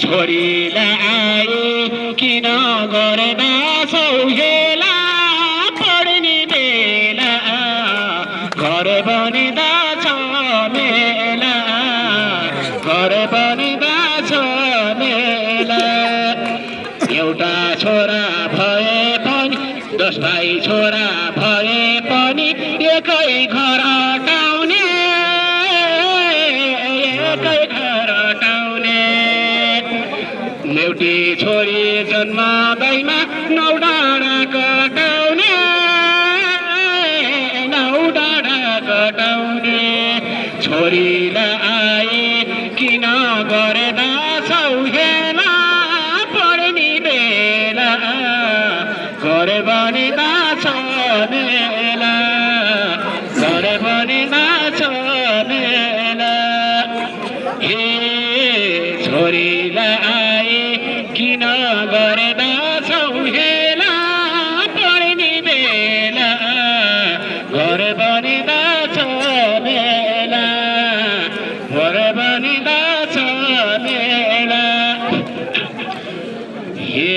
छोरीलाई आए किन गर्दा सौहेला पढ्ने बेला घर बनिँदा छ मेला घर बनिँदा छ मेला एउटा छोरा भए पनि 10 भाइ छोरा भए पनि एकै घर अटाउने एकै घर अटाउने एउटी छोरी जन्मदैमा 9 डाँडा कटाउने 9 डाँडा कटाउने छोरीलाई आए किन गर्दा सौहेला पढ्ने बेला घर बनिँदा छ मेला घर बनिँदा छ मेला हे छोरीलाई आए किन गर्दा सौहेला पढ्ने बेला घर बनिँदा छ मेला घर बनिँदा छ मेला हे